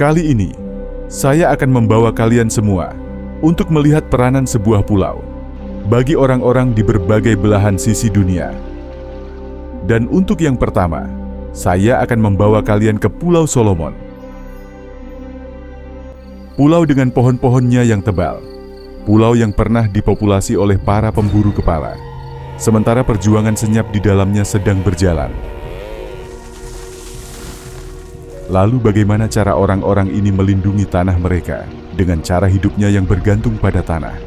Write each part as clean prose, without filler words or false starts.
Kali ini, saya akan membawa kalian semua untuk melihat peranan sebuah pulau bagi orang-orang di berbagai belahan sisi dunia. Dan untuk yang pertama, saya akan membawa kalian ke Pulau Solomon. Pulau dengan pohon-pohonnya yang tebal, pulau yang pernah dipopulasi oleh para pemburu kepala, sementara perjuangan senyap di dalamnya sedang berjalan. Lalu bagaimana cara orang-orang ini melindungi tanah mereka dengan cara hidupnya yang bergantung pada tanah?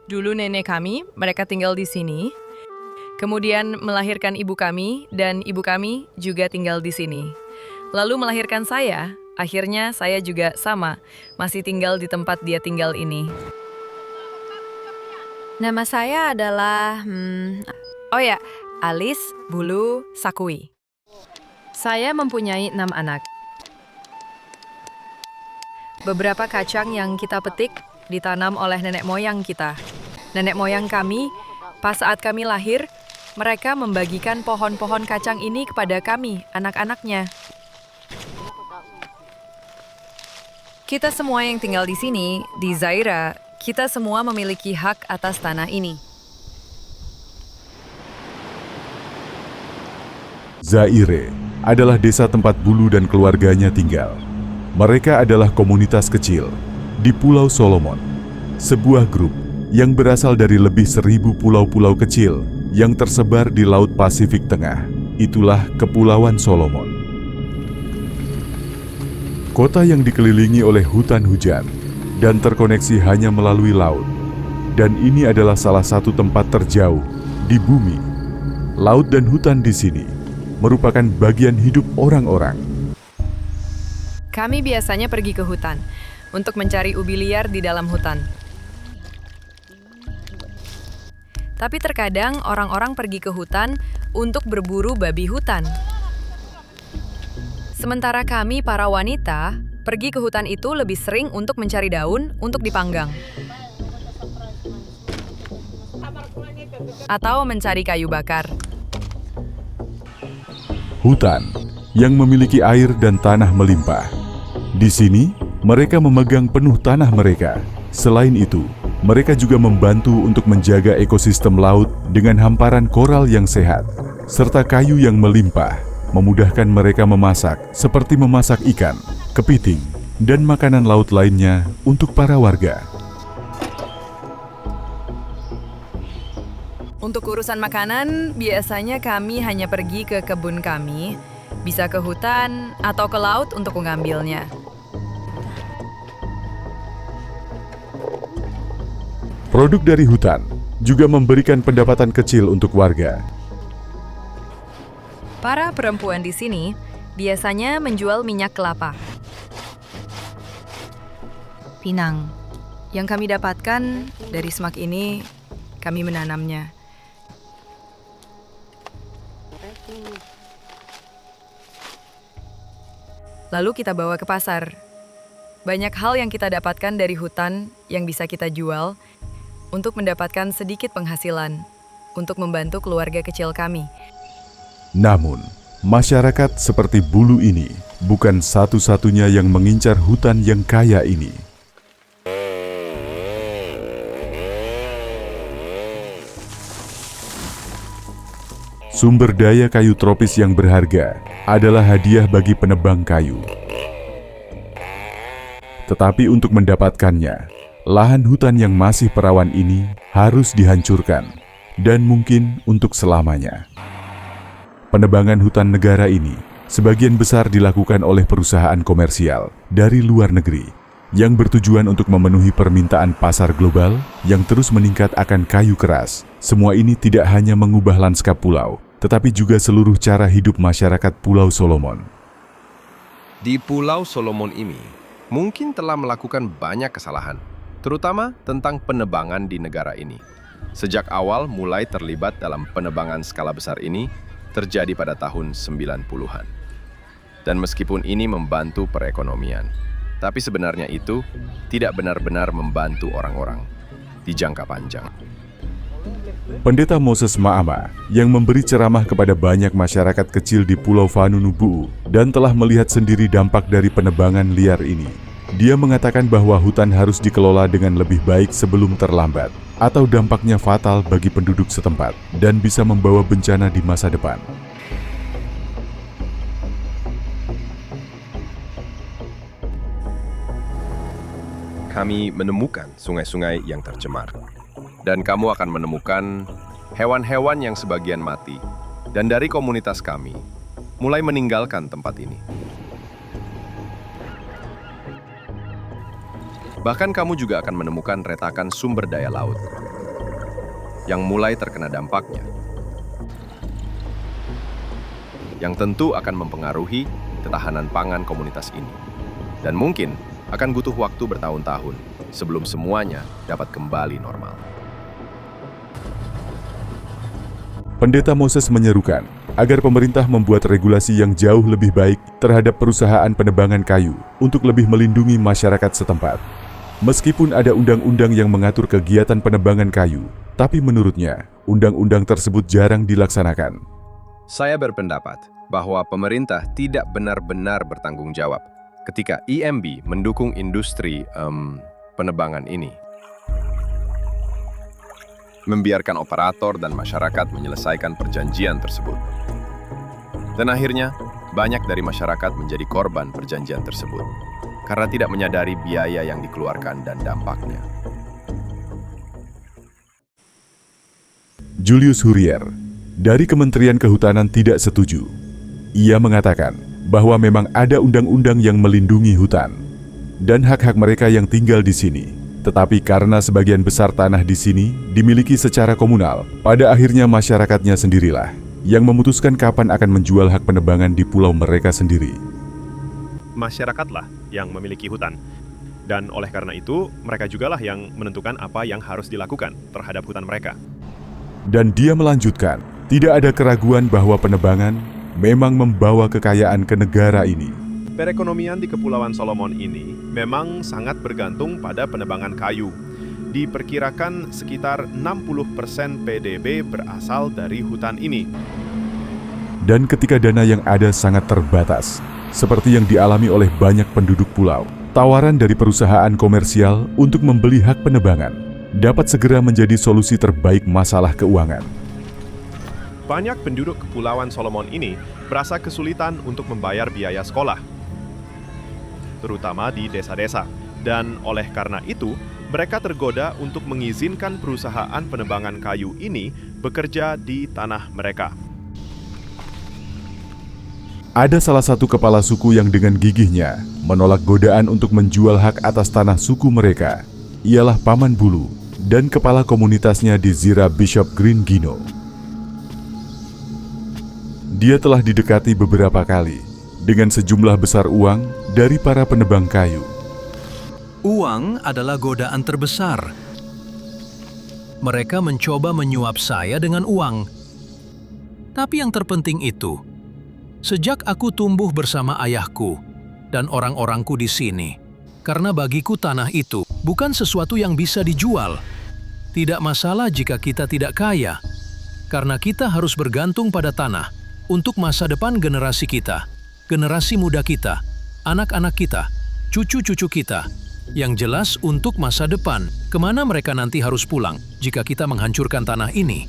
Dulu nenek kami, mereka tinggal di sini. Kemudian melahirkan ibu kami, dan ibu kami juga tinggal di sini. Lalu melahirkan saya, akhirnya saya juga sama, masih tinggal di tempat dia tinggal ini. Nama saya adalah, Alice Bulu Sakui. Saya mempunyai 6 anak. Beberapa kacang yang kita petik ditanam oleh nenek moyang kita. Nenek moyang kami, pas saat kami lahir, mereka membagikan pohon-pohon kacang ini kepada kami, anak-anaknya. Kita semua yang tinggal di sini, di Zaira, kita semua memiliki hak atas tanah ini. Zaire adalah desa tempat Bulu dan keluarganya tinggal. Mereka adalah komunitas kecil di Pulau Solomon, sebuah grup yang berasal dari lebih 1.000 pulau-pulau kecil yang tersebar di Laut Pasifik Tengah. Itulah Kepulauan Solomon. Kota yang dikelilingi oleh hutan hujan dan terkoneksi hanya melalui laut. Dan ini adalah salah satu tempat terjauh di bumi. Laut dan hutan di sini merupakan bagian hidup orang-orang. Kami biasanya pergi ke hutan untuk mencari ubi liar di dalam hutan. Tapi terkadang orang-orang pergi ke hutan untuk berburu babi hutan. Sementara kami, para wanita, pergi ke hutan itu lebih sering untuk mencari daun untuk dipanggang. Atau mencari kayu bakar. Hutan yang memiliki air dan tanah melimpah. Di sini, mereka memegang penuh tanah mereka. Selain itu, mereka juga membantu untuk menjaga ekosistem laut dengan hamparan koral yang sehat, serta kayu yang melimpah, memudahkan mereka memasak, seperti memasak ikan, kepiting, dan makanan laut lainnya untuk para warga. Untuk urusan makanan, biasanya kami hanya pergi ke kebun kami, bisa ke hutan atau ke laut untuk mengambilnya. Produk dari hutan juga memberikan pendapatan kecil untuk warga. Para perempuan di sini biasanya menjual minyak kelapa. Pinang. Yang kami dapatkan dari semak ini, kami menanamnya. Lalu kita bawa ke pasar. Banyak hal yang kita dapatkan dari hutan yang bisa kita jual untuk mendapatkan sedikit penghasilan, untuk membantu keluarga kecil kami. Namun, masyarakat seperti Bulu ini bukan satu-satunya yang mengincar hutan yang kaya ini. Sumber daya kayu tropis yang berharga adalah hadiah bagi penebang kayu. Tetapi untuk mendapatkannya, lahan hutan yang masih perawan ini harus dihancurkan, dan mungkin untuk selamanya. Penebangan hutan negara ini sebagian besar dilakukan oleh perusahaan komersial dari luar negeri yang bertujuan untuk memenuhi permintaan pasar global yang terus meningkat akan kayu keras. Semua ini tidak hanya mengubah lanskap pulau, tetapi juga seluruh cara hidup masyarakat Pulau Solomon. Di Pulau Solomon ini, mungkin telah melakukan banyak kesalahan, terutama tentang penebangan di negara ini. Sejak awal mulai terlibat dalam penebangan skala besar ini, terjadi pada tahun 90-an. Dan meskipun ini membantu perekonomian, tapi sebenarnya itu tidak benar-benar membantu orang-orang di jangka panjang. Pendeta Moses Maama yang memberi ceramah kepada banyak masyarakat kecil di Pulau Vanuatu dan telah melihat sendiri dampak dari penebangan liar ini. Dia mengatakan bahwa hutan harus dikelola dengan lebih baik sebelum terlambat, atau dampaknya fatal bagi penduduk setempat dan bisa membawa bencana di masa depan. Kami menemukan sungai-sungai yang tercemar. Dan kamu akan menemukan hewan-hewan yang sebagian mati. Dan dari komunitas kami, mulai meninggalkan tempat ini. Bahkan kamu juga akan menemukan retakan sumber daya laut yang mulai terkena dampaknya. Yang tentu akan mempengaruhi ketahanan pangan komunitas ini. Dan mungkin akan butuh waktu bertahun-tahun sebelum semuanya dapat kembali normal. Pendeta Moses menyerukan agar pemerintah membuat regulasi yang jauh lebih baik terhadap perusahaan penebangan kayu untuk lebih melindungi masyarakat setempat. Meskipun ada undang-undang yang mengatur kegiatan penebangan kayu, tapi menurutnya, undang-undang tersebut jarang dilaksanakan. Saya berpendapat bahwa pemerintah tidak benar-benar bertanggung jawab ketika IMB mendukung industri penebangan ini. Membiarkan operator dan masyarakat menyelesaikan perjanjian tersebut. Dan akhirnya, banyak dari masyarakat menjadi korban perjanjian tersebut karena tidak menyadari biaya yang dikeluarkan dan dampaknya. Julius Hurrier dari Kementerian Kehutanan tidak setuju. Ia mengatakan bahwa memang ada undang-undang yang melindungi hutan dan hak-hak mereka yang tinggal di sini. Tetapi karena sebagian besar tanah di sini dimiliki secara komunal, pada akhirnya masyarakatnya sendirilah yang memutuskan kapan akan menjual hak penebangan di pulau mereka sendiri. Masyarakatlah yang memiliki hutan. Dan oleh karena itu, mereka jugalah yang menentukan apa yang harus dilakukan terhadap hutan mereka. Dan dia melanjutkan, tidak ada keraguan bahwa penebangan memang membawa kekayaan ke negara ini. Perekonomian di Kepulauan Solomon ini memang sangat bergantung pada penebangan kayu. Diperkirakan sekitar 60% PDB berasal dari hutan ini. Dan ketika dana yang ada sangat terbatas, seperti yang dialami oleh banyak penduduk pulau, tawaran dari perusahaan komersial untuk membeli hak penebangan dapat segera menjadi solusi terbaik masalah keuangan. Banyak penduduk Kepulauan Solomon ini merasa kesulitan untuk membayar biaya sekolah, terutama di desa-desa. Dan oleh karena itu, mereka tergoda untuk mengizinkan perusahaan penebangan kayu ini bekerja di tanah mereka. Ada salah satu kepala suku yang dengan gigihnya menolak godaan untuk menjual hak atas tanah suku mereka. Ialah Paman Bulu dan kepala komunitasnya di Zira Bishop Green Gino. Dia telah didekati beberapa kali dengan sejumlah besar uang dari para penebang kayu. Uang adalah godaan terbesar. Mereka mencoba menyuap saya dengan uang. Tapi yang terpenting itu, sejak aku tumbuh bersama ayahku dan orang-orangku di sini, karena bagiku tanah itu bukan sesuatu yang bisa dijual. Tidak masalah jika kita tidak kaya, karena kita harus bergantung pada tanah untuk masa depan generasi kita, generasi muda kita, anak-anak kita, cucu-cucu kita. Yang jelas untuk masa depan, kemana mereka nanti harus pulang jika kita menghancurkan tanah ini.